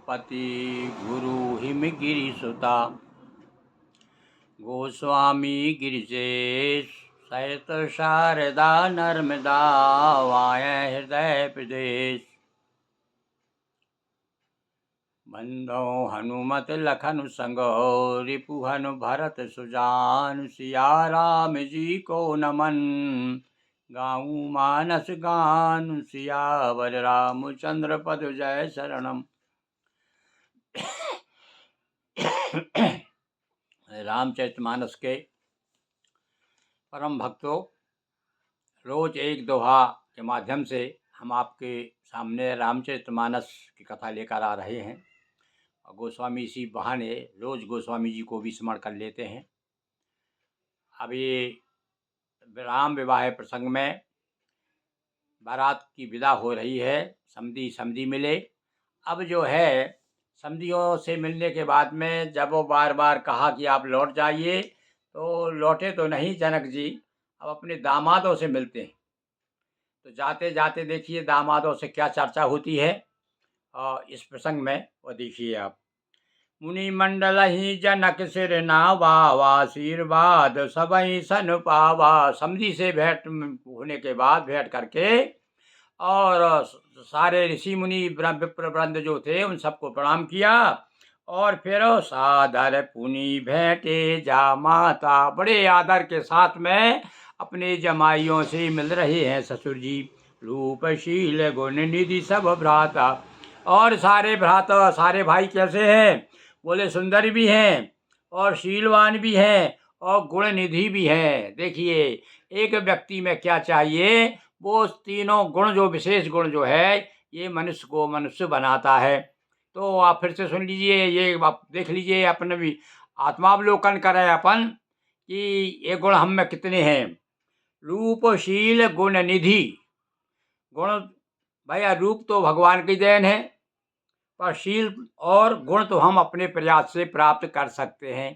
पति गुरु हिमगिरि सुता। गोस्वामी गिरिजेश सहित शारदा नर्मदा वाय हृदय प्रदेश। बंधो हनुमत लखन संगो रिपुहनु भरत सुजान। सिया राम जी को नमन गाऊं मानस गान। सियावर रामचंद्र पद जय शरणम। रामचरितमानस के परम भक्तों, रोज एक दोहा के माध्यम से हम आपके सामने रामचरितमानस की कथा लेकर आ रहे हैं। और गोस्वामी इसी बहाने रोज गोस्वामी जी को भी स्मरण कर लेते हैं। अब ये राम विवाह प्रसंग में बारात की विदा हो रही है। समधी मिले। अब जो है समधियों से मिलने के बाद में जब वो बार बार कहा कि आप लौट जाइए, तो लौटे तो नहीं जनक जी, अब अपने दामादों से मिलते हैं। तो जाते जाते देखिए दामादों से क्या चर्चा होती है और इस प्रसंग में वो देखिए आप। मुनि मंडल ही जनक सिर नावा, आशीर्वाद सबई सन पावा। समधी से भेंट होने के बाद भेंट करके और सारे ऋषि मुनि विप्र वृंद जो थे उन सबको प्रणाम किया। और फिर सादर पुनि भेंटे जा माता। बड़े आदर के साथ में अपने जमाइयों से मिल रहे हैं ससुर जी। रूपशील गुण निधि सब भ्राता। और सारे भ्राता सारे भाई कैसे हैं? बोले सुंदर भी हैं और शीलवान भी हैं और गुण निधि भी हैं। देखिए एक व्यक्ति में क्या चाहिए, वो तीनों गुण जो विशेष गुण जो है ये मनुष्य को मनुष्य बनाता है। तो आप फिर से सुन लीजिए, ये आप देख लीजिए, अपने भी आत्मावलोकन करें अपन कि ये गुण हम में कितने हैं। रूपशील गुण निधि। गुण भैया रूप तो भगवान की देन है, पर शील और गुण तो हम अपने प्रयास से प्राप्त कर सकते हैं।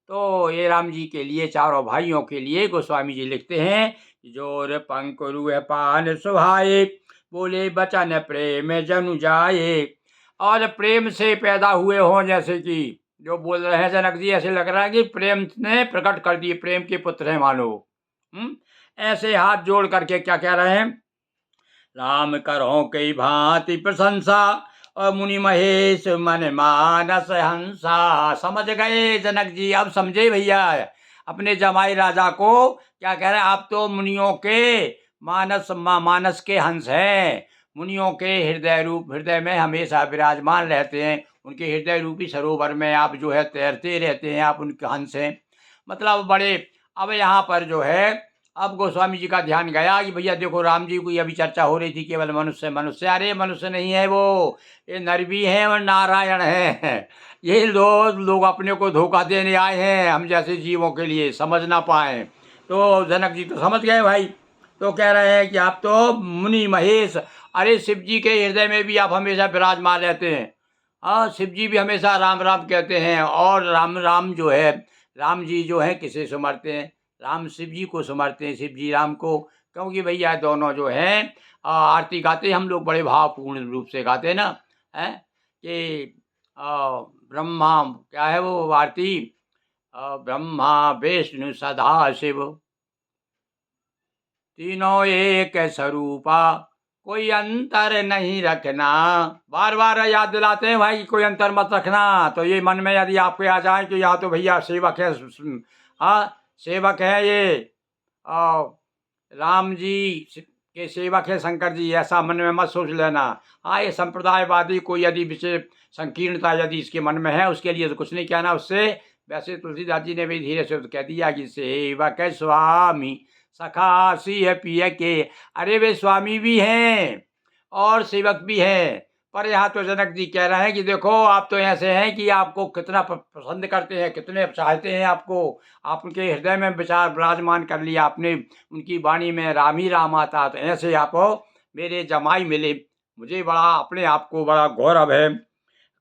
तो ये राम जी के लिए, चारों भाइयों के लिए गोस्वामी जी लिखते हैं, जोर पंकुरु है पान सुहाए, बोले बचन प्रेम जनु जाए। और प्रेम से पैदा हुए हों, जैसे कि जो बोल रहे हैं जनक जी, ऐसे लग रहा है कि प्रेम ने प्रकट कर दिए, प्रेम के पुत्र हैं मानो। ऐसे हाथ जोड़ करके क्या कह रहे हैं, राम करो कई भांति प्रशंसा, और मुनि महेश मन मानस हंसा। समझ गए जनक जी? अब समझे भैया अपने जमाई राजा को क्या कह रहे हैं, आप तो मुनियों के मानस के हंस हैं। मुनियों के हृदय में हमेशा विराजमान रहते हैं। उनके हृदय रूपी सरोवर में आप जो है तैरते रहते हैं, आप उनके हंस हैं। मतलब बड़े। अब यहाँ पर जो है अब गोस्वामी जी का ध्यान गया कि भैया देखो राम जी की अभी चर्चा हो रही थी केवल मनुष्य। अरे मनुष्य नहीं है वो, ये नर भी हैं और नारायण हैं। ये लोग अपने को धोखा देने आए हैं हम जैसे जीवों के लिए, समझ ना पाए। तो जनक जी तो समझ गए भाई। तो कह रहे हैं कि आप तो मुनि महेश, अरे शिव जी के हृदय में भी आप हमेशा विराजमान रहते हैं। हाँ, शिव जी भी हमेशा राम राम कहते हैं। और राम जो है, राम जी जो है किसे सुमरते हैं? राम शिव जी को सुमरते हैं, शिव जी राम को। क्योंकि भैया दोनों जो हैं आरती गाते, हम लोग बड़े भावपूर्ण रूप से गाते हैं ना, हैं कि ब्रह्मा, क्या है वो आरती, ब्रह्मा विष्णु सदा शिव तीनों एक स्वरूपा, कोई अंतर नहीं रखना। बार बार याद दिलाते हैं भाई, कोई अंतर मत रखना। तो ये मन में यदि आपके आ जाए कि यहाँ तो भैया सेवक है, हाँ सेवक है ये, राम जी के सेवक है शंकर जी, ऐसा मन में मत सोच लेना। हाँ, ये संप्रदायवादी कोई यदि विषय संकीर्णता यदि इसके मन में है, उसके लिए तो कुछ नहीं कहना उससे। वैसे तुलसीदास जी ने भी धीरे से तो कह दिया कि सेवक है स्वामी सखा सिंह पिय के। अरे वे स्वामी भी हैं और सेवक भी हैं। पर यहाँ तो जनक जी कह रहे हैं कि देखो आप तो ऐसे हैं कि आपको कितना पसंद करते हैं, कितने चाहते हैं आपको। आप उनके हृदय में विचार विराजमान कर लिया आपने, उनकी वाणी में राम ही राम आता। तो ऐसे आप मेरे जमाई मिले, मुझे बड़ा अपने आप को बड़ा गौरव है।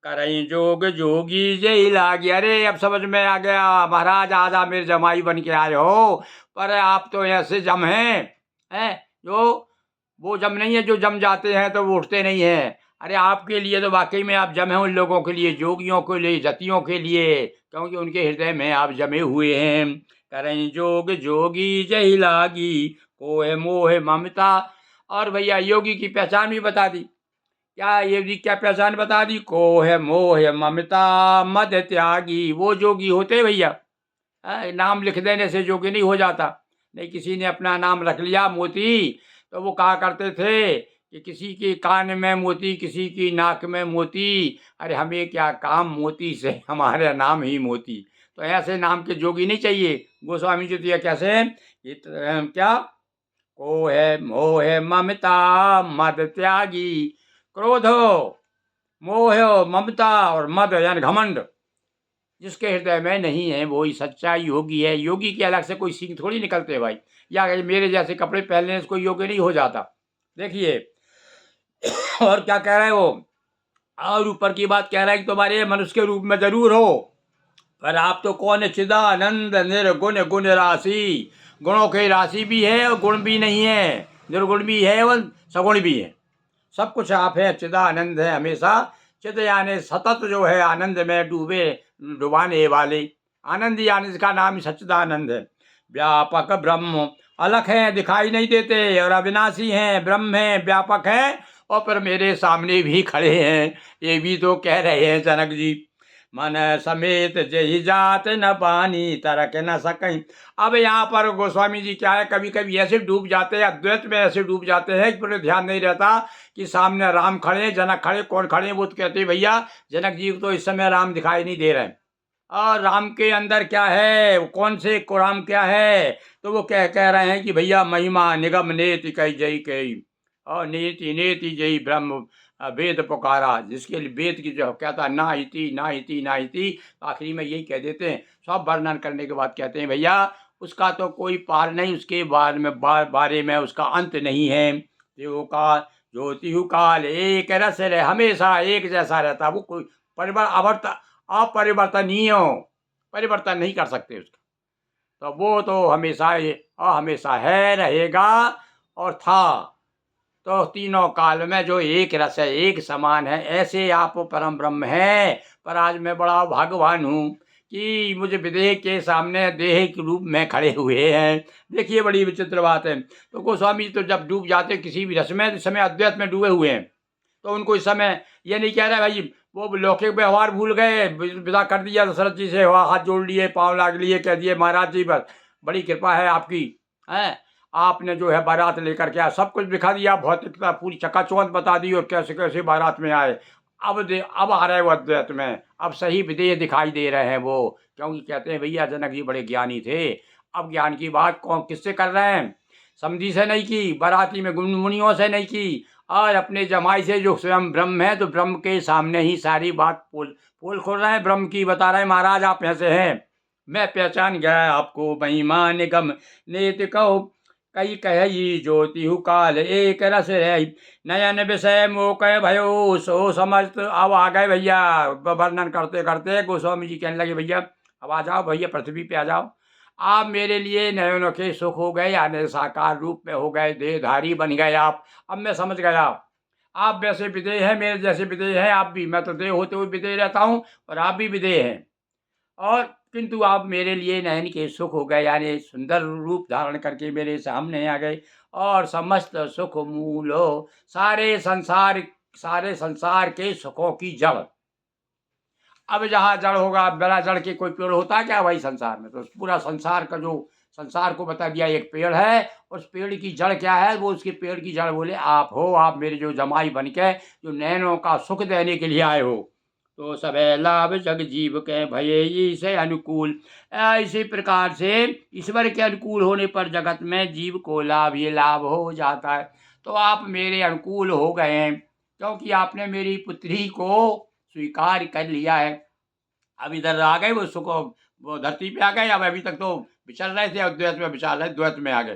करई जोग जोगी जय लागी। अरे अब समझ में आ गया महाराज, आजा मेरे जमाई बन के आए हो। पर आप तो ऐसे जम हैं जो वो जम नहीं है जो जम जाते हैं तो वो उठते नहीं हैं। अरे आपके लिए तो वाकई में आप जमे उन लोगों के लिए, जोगियों के लिए, जतियों के लिए, क्योंकि उनके हृदय में आप जमे हुए हैं। करें जोग जोगी जही लागी, कोह मोह ममता। और भैया योगी की पहचान भी बता दी। क्या योगी क्या पहचान बता दी? कोह मोह ममता मद त्यागी। वो जोगी होते भैया, नाम लिख देने से जोगी नहीं हो जाता। नहीं, किसी ने अपना नाम रख लिया मोती, तो वो कहा करते थे कि किसी के कान में मोती, किसी की नाक में मोती, अरे हमें क्या काम मोती से, हमारा नाम ही मोती। तो ऐसे नाम के जोगी नहीं चाहिए। गोस्वामी जी तो ये कैसे ये क्या को है मोह ममता मद त्यागी। क्रोध हो, मोह हो, ममता और मद यानी घमंड जिसके हृदय में नहीं है वो ही सच्चा योगी है। योगी के अलग से कोई सींग थोड़ी निकलते भाई, या मेरे जैसे कपड़े पहनने से कोई योगी नहीं हो जाता। देखिए और क्या कह रहे हो, और ऊपर की बात कह रहा है कि तुम्हारे मनुष्य के रूप में जरूर हो, पर आप तो कौन चिदानंद निर्गुण गुण राशि। गुणों की राशि भी है और गुण भी नहीं है, निर्गुण भी है और सगुण भी है। सब कुछ आप है, चिदानंद है हमेशा। चिद यानी सतत जो है आनंद में डूबे डुबाने वाले, आनंद ही आनंद का नाम ही सच्चिदानंद है। व्यापक ब्रह्म अलग है, दिखाई नहीं देते, और अविनाशी हैं, ब्रह्म हैं, व्यापक हैं, और पर मेरे सामने भी खड़े हैं। ये भी तो कह रहे हैं जनक जी, मन समेत जही जात न पानी तरक न सकई। अब यहाँ पर गोस्वामी जी क्या है, कभी कभी ऐसे डूब जाते हैं, अद्वैत में ऐसे डूब जाते हैं कि पूरे ध्यान नहीं रहता कि सामने राम खड़े, जनक खड़े, कौन खड़े। वो तो कहते हैं भैया जनक जी को तो इस समय राम दिखाई नहीं दे रहे हैं, और राम के अंदर क्या है, कौन से को राम क्या है। तो वो कह रहे हैं कि भैया महिमा निगम नेति कई जई कई, और नेति नेति जई ब्रह्म वेद पुकारा। जिसके लिए वेद की जो कहता ना इति ना इति ना इति, आखिरी में यही कह देते हैं। सब वर्णन करने के बाद कहते हैं भैया उसका तो कोई पार नहीं, उसके बारे में उसका अंत नहीं है। देवो का ज्योतिहु काल एक रस रहे, हमेशा एक जैसा रहता। वो कोई अपरिवर्तनीय हो, परिवर्तन नहीं कर सकते उसका। तो वो तो हमेशा हमेशा है, रहेगा और था। तो तीनों काल में जो एक रस है, एक समान है, ऐसे आप परम ब्रह्म हैं। पर आज मैं बड़ा भाग्यवान हूँ कि मुझे विदेह के सामने देह के रूप में खड़े हुए हैं। देखिए बड़ी विचित्र बात है। तो गोस्वामी तो जब डूब जाते किसी भी रस में, इस समय अद्वैत में डूबे हुए हैं, तो उनको इस समय ये नहीं कह रहा भाई वो लौकिक व्यवहार भूल गए, विदा कर दिया दशरथ जी से, हाथ जोड़ लिए, पाँव लाग लिए, कह दिए महाराज जी बस बड़ी कृपा है आपकी, हैं आपने जो है बारात लेकर के सब कुछ दिखा दिया, भौतिकता पूरी चकाचौंध बता दी, और कैसे कैसे बारात में आए। अब आ रहे वो अद्वैत में, अब सही विदेह दिखाई दे रहे हैं वो, क्योंकि कहते हैं भैया जनक जी बड़े ज्ञानी थे। अब ज्ञान की बात कौन किससे कर रहे हैं, समझी से नहीं की, बाराती में गुण मुनियों से नहीं की, और अपने जमाई से जो स्वयं ब्रह्म है, तो ब्रह्म के सामने ही सारी बात पोल खोल रहे हैं, ब्रह्म की बता रहे हैं महाराज आप ऐसे हैं, मैं पहचान गया आपको, महिमा निगम नेत कहो कई कही ज्योतिहु काल एक रस रह, नयन विषय मोह भयो सो समझ। अब आ गए भैया वर्णन करते करते गोस्वामी जी कहने लगे भैया अब आ जाओ भैया, पृथ्वी पे आ जाओ। आप मेरे लिए नयनों के सुख हो गए, यानी साकार रूप में हो गए, देहधारी बन गए आप। अब मैं समझ गया आप वैसे विदेह हैं, मेरे जैसे विदेह हैं आप भी। मैं तो देह होते हुए विदेह रहता हूँ और आप भी विदेह हैं, और किंतु आप मेरे लिए नयन के सुख हो गए, यानी सुंदर रूप धारण करके मेरे सामने आ गए। और समस्त सुख मूल हो, सारे संसार के सुखों की जड़। अब जहाँ जड़ होगा, बिना जड़ के कोई पेड़ होता है क्या भाई संसार में? तो पूरा संसार का जो संसार को बता दिया एक पेड़ है, उस पेड़ की जड़ क्या है, वो उसके पेड़ की जड़ बोले आप हो। आप मेरे जो जमाई बन के जो नैनों का सुख देने के लिए आए हो, तो सब लाभ जग जीव के भये से अनुकूल। इसी प्रकार से ईश्वर के अनुकूल होने पर जगत में जीव को लाभ ही लाभ हो जाता है। तो आप मेरे अनुकूल हो गए हैं, क्योंकि आपने मेरी पुत्री को स्वीकार कर लिया है। अब इधर आ गए वो सुख, वो धरती पे आ गए। अब अभी तक तो विचर रहे थे, अद्वैत में विचार रहे, द्वैत में आ गए,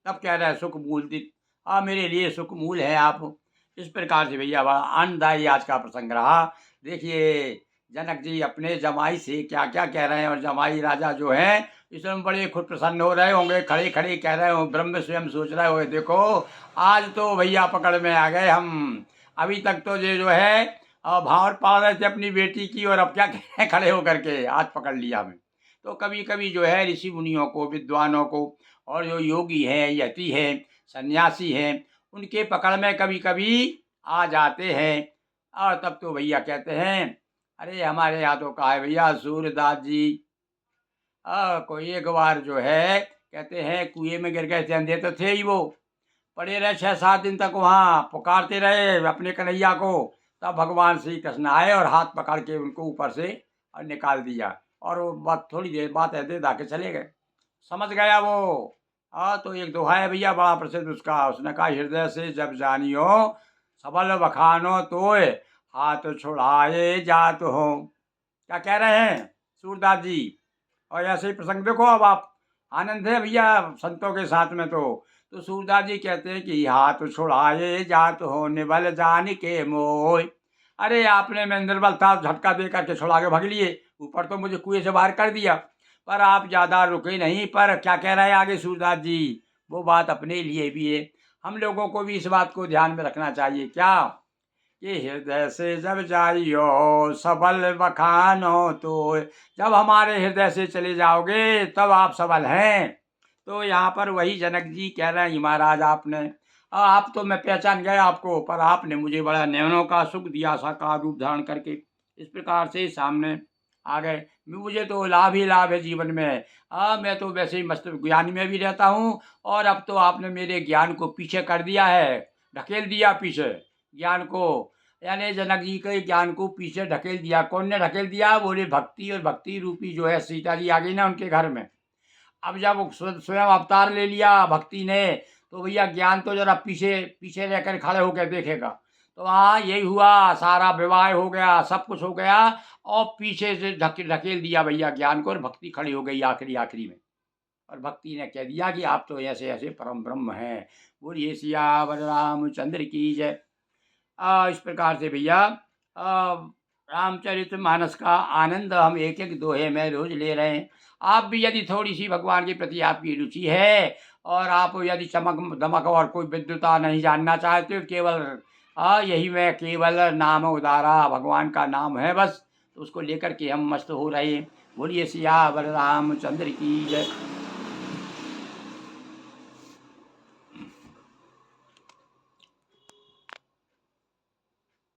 तब कह रहे हैं सुख मूल थी। हाँ मेरे लिए सुख मूल है आप। इस प्रकार से भैया बड़ा आनंददायी आज का प्रसंग रहा। देखिए जनक जी अपने जमाई से क्या क्या कह रहे हैं, और जमाई राजा जो है इसमें बड़े खुद प्रसन्न हो रहे होंगे, खड़े खड़े कह रहे हो, ब्रह्म स्वयं सोच रहे हो देखो आज तो भैया पकड़ में आ गए हम, अभी तक तो ये जो है भावर पा रहे थे अपनी बेटी की, और अब क्या कहें, खड़े होकर के हाथ पकड़ लिया हमें। तो कभी कभी जो है ऋषि मुनियों को, विद्वानों को, और जो योगी हैं, यति हैं, सन्यासी हैं, उनके पकड़ में कभी कभी आ जाते हैं। और तब तो भैया कहते हैं, अरे हमारे यहाँ तो कहा है भैया सूरदास जी कोई एक बार जो है कहते हैं कुएं में गिर गए थे, अंधे तो थे ही वो, पड़े रहे 6-7 दिन तक वहाँ, पुकारते रहे अपने कन्हैया को। तब भगवान श्री कृष्ण आए और हाथ पकड़ के उनको ऊपर से और निकाल दिया, और वो बात थोड़ी देर बाद ऐसे दाके चले गए। समझ गया वो। तो एक दोहा है भैया बड़ा प्रसिद्ध उसका, उसने कहा, हृदय से जब जानियो सबल बखानो तोय, हाथ छुड़ाए जात हो। क्या कह रहे हैं सूरदास जी? और ऐसे ही प्रसंग देखो, अब आप आनंद है भैया संतों के साथ में। तो सूरदास जी कहते हैं कि हाथ छुड़ाए जात हो निबल जान के मोय। अरे आपने, मैं निर्बल था, झटका दे करके छुड़ा के भाग लिए, ऊपर तो मुझे कुएं से बाहर कर दिया, पर आप ज़्यादा रुके नहीं। पर क्या कह रहे हैं आगे सूरदास जी, वो बात अपने लिए भी है, हम लोगों को भी इस बात को ध्यान में रखना चाहिए। क्या कि हृदय से जब जाइयो सबल बखानो तो, जब हमारे हृदय से चले जाओगे तब आप सबल हैं। तो यहाँ पर वही जनक जी कह रहे हैं, महाराज आपने, आप तो मैं पहचान गया आपको, पर आपने मुझे बड़ा नयनों का सुख दिया, साकार रूप धारण करके इस प्रकार से सामने आ गए। मुझे तो लाभ ही लाभ है जीवन में। मैं तो वैसे ही मस्त ज्ञान में भी रहता हूँ, और अब तो आपने मेरे ज्ञान को पीछे कर दिया है, ढकेल दिया पीछे ज्ञान को, यानी जनक जी के ज्ञान को पीछे ढकेल दिया। कौन ने ढकेल दिया? बोले भक्ति, और भक्ति रूपी जो है सीता जी आ गई ना उनके घर में। अब जब वो स्वयं अवतार ले लिया भक्ति ने, तो भैया ज्ञान तो जरा पीछे पीछे रहकर खड़े होकर देखेगा। तो हाँ यही हुआ, सारा विवाह हो गया, सब कुछ हो गया, और पीछे से ढकेल दिया भैया ज्ञान को, और भक्ति खड़ी हो गई आखिरी आखिरी में। और भक्ति ने कह दिया कि आप तो ऐसे ऐसे परम ब्रह्म हैं। बोलिए सियावर रामचंद्र की जय। इस प्रकार से भैया रामचरितमानस का आनंद हम एक एक दोहे में रोज ले रहे हैं। आप भी यदि थोड़ी सी भगवान के प्रति आपकी रुचि है, और आप यदि चमक दमक और कोई विद्युता नहीं जानना चाहते हो, केवल यही में केवल नाम उदारा भगवान का नाम है बस, तो उसको लेकर के हम मस्त हो रहे हैं। बोलिए सियावर रामचंद्र की जय।